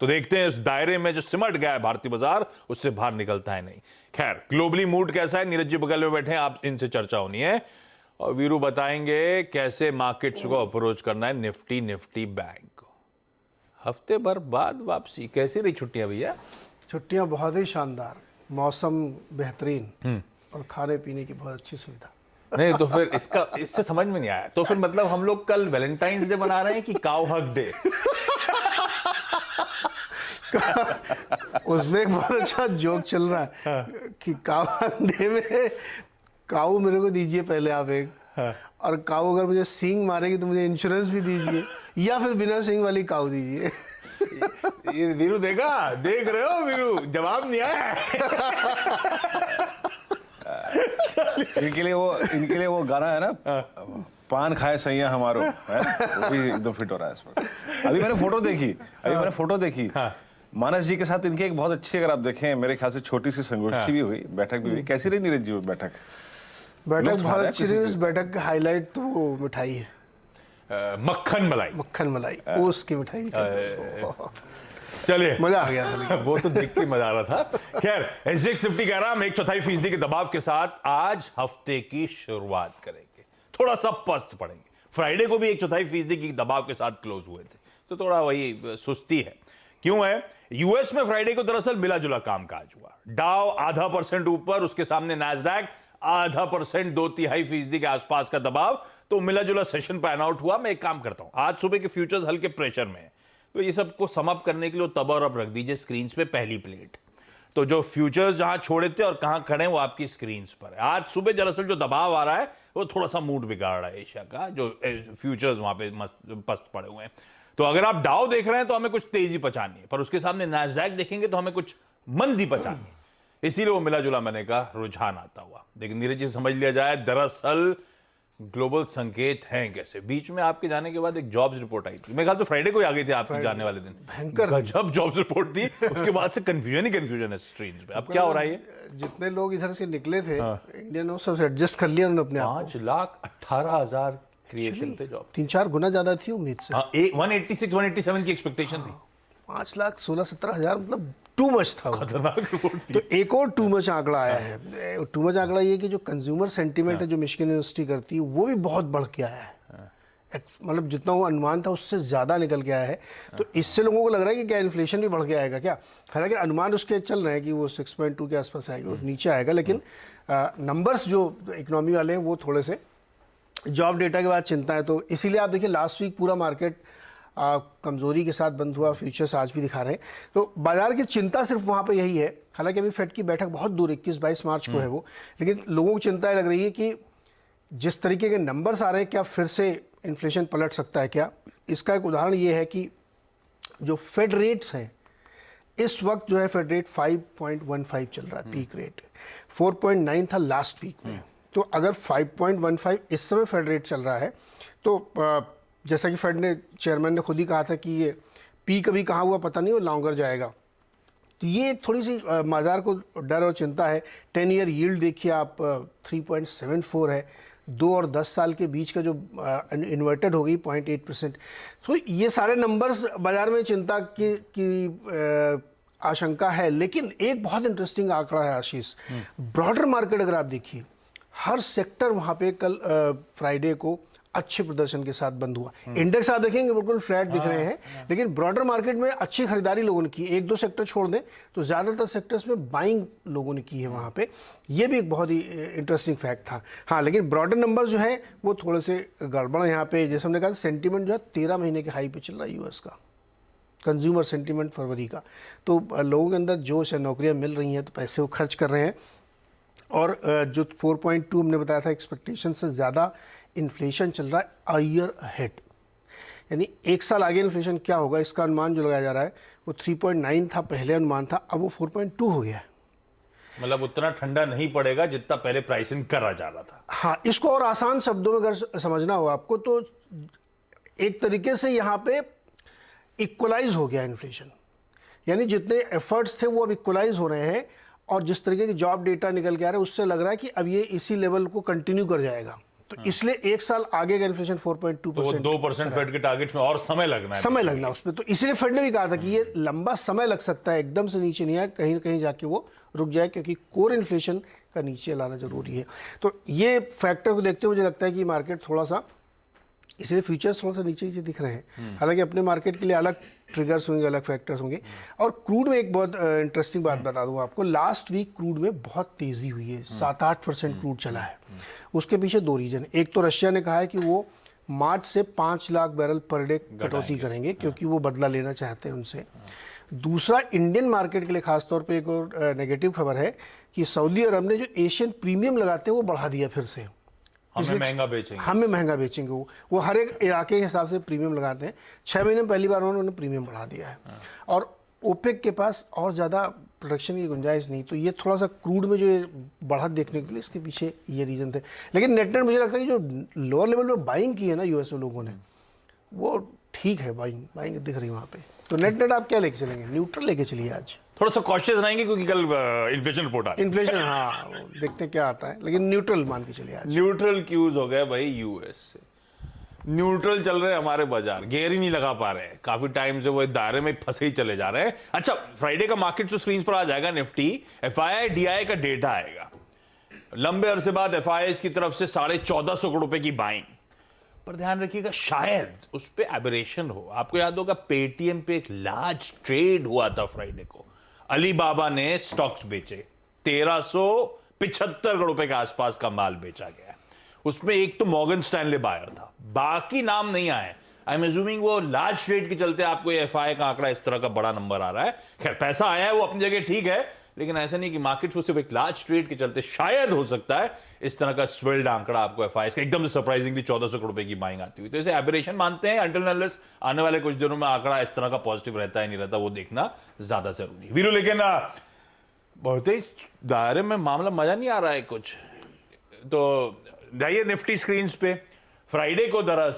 तो देखते हैं इस दायरे में जो सिमट गया है भारतीय बाजार उससे बाहर निकलता है नहीं। खैर, ग्लोबली मूड कैसा है, नीरज जी बगल में बैठे हैं, आप इनसे चर्चा होनी है और वीरू बताएंगे कैसे मार्केट्स को अप्रोच करना है निफ्टी बैंक को। हफ्ते भर बाद वापसी, कैसी रही छुट्टियां भैया? छुट्टियां बहुत ही शानदार, मौसम बेहतरीन और खाने पीने की बहुत अच्छी सुविधा। नहीं तो फिर इससे समझ में नहीं आया, तो फिर मतलब हम लोग कल वैलेंटाइंस डे मना रहे हैं कि काउ हग डे? उसमें एक बहुत अच्छा जोक चल रहा है कि काऊ डे में काऊ मेरे को दीजिए पहले आप एक, और काऊ अगर मुझे सींग मारेगी तो मुझे इंश्योरेंस भी दीजिए, या फिर बिना सींग वाली काऊ दीजिए। ये वीरू देख रहे हो वीरू, जवाब नहीं आया। इनके लिए वो गाना है ना, पान खाए सैया हमारो, है वो भी एकदम फिट हो रहा है इस वक्त। अभी मैंने फोटो देखी मानस जी के साथ इनकी एक बहुत अच्छी, अगर आप देखें मेरे ख्याल से छोटी सी संगोष्ठी भी हुई, बैठक भी हुई। कैसी रही नीरज जी वो बैठक? बहुत अच्छी रही। उस बैठक का हाईलाइट तो वो मिठाई है, मक्खन मलाई, ओस की मिठाई। चलिए, मजा आ गया। वो तो देख के मजा आ रहा था। खैर, SGX निफ्टी कह रहा हम 1/4% के दबाव के साथ आज हफ्ते की शुरुआत करेंगे। थोड़ा सा पस्त पड़ेंगे। फ्राइडे को भी 1/4% की दबाव के साथ क्लोज हुए थे, तो थोड़ा वही सुस्ती है। क्यों है? यूएस में फ्राइडे को दरअसल मिला जुला कामकाज हुआ। डाउ 0.5% ऊपर, उसके सामने नैस्डैक 0.5%, 2/3% के आसपास का दबाव। तो मिला जुला सेशन पैन आउट हुआ। मैं एक काम करता हूं, आज सुबह के फ्यूचर्स हल्के प्रेशर में है, तो ये सबको समअप करने के लिए तब और अब रख दीजिए स्क्रीन पे पहली प्लेट। तो जो फ्यूचर्स जहां छोड़े थे और कहां खड़े हैं वो आपकी स्क्रीन पर है। आज सुबह दरअसल जो दबाव आ रहा है वो थोड़ा सा मूड बिगाड़ रहा है एशिया का, जो फ्यूचर्स वहां पे पस्त पड़े हुए हैं। तो अगर आप डाउ देख रहे हैं तो हमें कुछ तेजी पहचानी है, पर उसके सामने नैस्डैक देखेंगे तो हमें कुछ मंदी पहचानी है। इसीलिए वो मिला जुला मैंने कहा रुझान आता हुआ। लेकिन नीरज जी समझ लिया जाए, दरअसल ग्लोबल संकेत हैं कैसे। बीच में आपके जाने के बाद एक जॉब्स रिपोर्ट आई थी, मैं ख्याल तो फ्राइडे को ही आ गई थी आपके जाने वाले दिन। गजब जॉब्स रिपोर्ट थी। उसके बाद से कंफ्यूजन है स्क्रीन पे। अब क्या हो रहा है? जितने लोग इधर से निकले थे इंडियन, वो सब एडजस्ट कर लिया उन्होंने अपने आप। 5,18,000 क्रिएशन थे जॉब, 3-4 गुना ज्यादा थी उम्मीद से। 186-187 की एक्सपेक्टेशन थी। 5,16,17,000 मतलब टू मच था। खतरनाक रिपोर्ट थी। तो एक और टू मच आंकड़ा आया है। टू मच आंकड़ा ये कि जो कंज्यूमर सेंटीमेंट है जो मिशिगन यूनिवर्सिटी करती है, वो भी बहुत बढ़ के आया है। मतलब जितना वो अनुमान था उससे ज़्यादा निकल के आया है। तो इससे लोगों को लग रहा है कि क्या इन्फ्लेशन भी बढ़ के आएगा क्या। हालांकि अनुमान उसके चल रहे हैं कि वो 6.2 के आसपास आएगा और नीचे आएगा, लेकिन नंबर्स जो इकोनॉमी वाले हैं वो थोड़े से जॉब डेटा के बाद चिंता है। तो इसीलिए आप देखिए लास्ट वीक पूरा मार्केट कमजोरी के साथ बंद हुआ। फ्यूचर्स आज भी दिखा रहे हैं। तो बाजार की चिंता सिर्फ वहाँ पे यही है। हालांकि अभी फेड की बैठक बहुत दूर 21-22 मार्च को है वो, लेकिन लोगों को चिंता लग रही है कि जिस तरीके के नंबर्स आ रहे हैं क्या फिर से इन्फ्लेशन पलट सकता है क्या। इसका एक उदाहरण ये है कि जो फेड रेट्स हैं इस वक्त जो है फेड रेट 5.15 चल रहा है, पीक रेट 4.9 था लास्ट वीक में। तो अगर 5.15 इस समय फेड रेट चल रहा है तो जैसा कि फेड ने चेयरमैन ने खुद ही कहा था कि ये पीक अभी कहाँ हुआ पता नहीं, वो लॉन्गर जाएगा। तो ये एक थोड़ी सी बाजार को डर और चिंता है। 10 ईयर यील्ड देखिए आप 3.74 है। 2 और 10 साल के बीच का जो इन्वर्टेड हो गई 0.8%। तो ये सारे नंबर्स बाजार में चिंता की आशंका है। लेकिन एक बहुत इंटरेस्टिंग आंकड़ा है आशीष, ब्रॉडर मार्केट अगर आप देखिए हर सेक्टर वहाँ पे कल फ्राइडे को अच्छे प्रदर्शन के साथ बंद हुआ। इंडेक्स आप देखेंगे बिल्कुल फ्लैट दिख रहे हैं, लेकिन ब्रॉडर मार्केट में अच्छी खरीदारी लोगों ने की। 1-2 सेक्टर छोड़ दें तो ज़्यादातर सेक्टर्स में बाइंग लोगों ने की है वहाँ पे। ये भी एक बहुत ही इंटरेस्टिंग फैक्ट था। हाँ, लेकिन ब्रॉडर नंबर जो है वो थोड़े से गड़बड़ है यहाँ पे। जैसे हमने कहा सेंटीमेंट जो है 13 महीने के हाई पे चल रहा है यूएस का कंज्यूमर सेंटीमेंट फरवरी का। तो लोगों के अंदर जोश है, नौकरियाँ मिल रही हैं तो पैसे वो खर्च कर रहे हैं। और जो 4.2 हमने बताया था एक्सपेक्टेशन से ज़्यादा इन्फ्लेशन चल रहा है अ ईयर अहेड, यानी एक साल आगे इन्फ्लेशन क्या होगा इसका अनुमान जो लगाया जा रहा है वो 3.9 था पहले अनुमान था, अब वो 4.2 हो गया है। मतलब उतना ठंडा नहीं पड़ेगा जितना पहले प्राइसिंग करा जा रहा था। हाँ, इसको और आसान शब्दों में अगर समझना हो आपको तो एक तरीके से यहाँ पे इक्वलाइज हो गया इन्फ्लेशन, यानी जितने एफर्ट्स थे वो अब इक्वलाइज हो रहे हैं। और जिस तरीके की जॉब डेटा निकल के आ रहा है उससे लग रहा है कि अब ये इसी लेवल को कंटिन्यू कर जाएगा। तो इसलिए एक साल आगे का इन्फ्लेशन 4.2%, तो वो 2% फेड के टारगेट्स में और समय लगना है। समय लगना उसमें, तो इसलिए फेड ने भी कहा था कि ये लंबा समय लग सकता है, एकदम से नीचे नहीं आए, कहीं ना कहीं जाके वो रुक जाए, क्योंकि कोर इन्फ्लेशन का नीचे लाना जरूरी है। तो ये फैक्टर को देखते हुए मुझे लगता है कि मार्केट थोड़ा सा, इसलिए फ्यूचर्स थोड़ा सा नीचे नीचे दिख रहे हैं। हालांकि अपने मार्केट के लिए अलग ट्रिगर्स होंगे, अलग फैक्टर्स होंगे। और क्रूड में एक बहुत इंटरेस्टिंग बात बता दूं आपको, लास्ट वीक क्रूड में बहुत तेज़ी हुई है, 7-8% क्रूड चला है। उसके पीछे दो रीजन, एक तो रशिया ने कहा है कि वो मार्च से 5 लाख बैरल पर डे कटौती करेंगे, क्योंकि वो बदला लेना चाहते हैं उनसे। दूसरा, इंडियन मार्केट के लिए खासतौर पे एक और नेगेटिव खबर है कि सऊदी अरब ने जो एशियन प्रीमियम लगाते हैं वो बढ़ा दिया फिर से। हमें महंगा बेचेंगे, हमें महंगा बेचेंगे, वो हर एक इलाके के हिसाब से प्रीमियम लगाते हैं। 6 महीने में पहली बार उन्होंने प्रीमियम बढ़ा दिया है। और ओपेक के पास और ज़्यादा प्रोडक्शन की गुंजाइश नहीं, तो ये थोड़ा सा क्रूड में जो ये बढ़त देखने के लिए इसके पीछे ये रीज़न थे। लेकिन नेट नेट मुझे लगता है कि जो लोअर लेवल में बाइंग की है ना यूएस में लोगों ने, वो ठीक है, बाइंग दिख रही है वहाँ पे। तो नेट नेट आप क्या लेके चलेंगे? न्यूट्रल लेके चलिए आज, थोड़ा सा कॉशियस रहेंगे क्योंकि कल इन्फ्लेशन रिपोर्ट आ रही है। इन्फ्लेशन, हाँ वो देखते हैं क्या आता है, लेकिन न्यूट्रल मान के चलिए आज। न्यूट्रल क्यूज हो गए भाई यूएस से, न्यूट्रल चल रहे हैं हमारे बाजार, गेयर ही नहीं लगा पा रहे हैं, काफी टाइम से वो इस दायरे में फंसे ही चले जा रहे हैं। अच्छा, फ्राइडे का मार्केट तो स्क्रीन पर आ जाएगा, निफ्टी एफआईआई डीआई का डेटा आएगा, लंबे अरसे बाद एफआईआई की तरफ से 1450 करोड़ रुपए की बाइंग, पर ध्यान रखिएगा शायद उस पर एबरेशन हो। आपको याद होगा पेटीएम पे एक लार्ज ट्रेड हुआ था फ्राइडे को, अलीबाबा ने स्टॉक्स बेचे, 1375 करोड़ रुपए के आसपास का माल बेचा गया। उसमें एक तो मॉर्गन स्टैनले बायर था, बाकी नाम नहीं आए। आई एम अज्यूमिंग वो लार्ज ट्रेड के चलते आपको ये एफआईआई का आंकड़ा इस तरह का बड़ा नंबर आ रहा है। खैर पैसा आया है वो अपनी जगह ठीक है, लेकिन ऐसा नहीं कि मार्केट को सिर्फ एक लार्ज ट्रेड के चलते शायद हो सकता है इस तरह का स्वेल्ड आंकड़ा आपको एफआईआई का एकदम से सरप्राइजिंगली 1400 करोड़ रुपए की बाइंग आती हुई। तो इसे एबरेशन मानते हैं अनटिल अनलेस आने वाले कुछ दिनों में आंकड़ा इस तरह का पॉजिटिव रहता है नहीं रहता, वो देखना ज्यादा जरूरी है। वीरू, लेकिन बहुत ही दायरे में मामला, मजा नहीं आ रहा है कुछ। तो जाइए निफ्टी स्क्रीन पे, फ्राइडे को दरअसल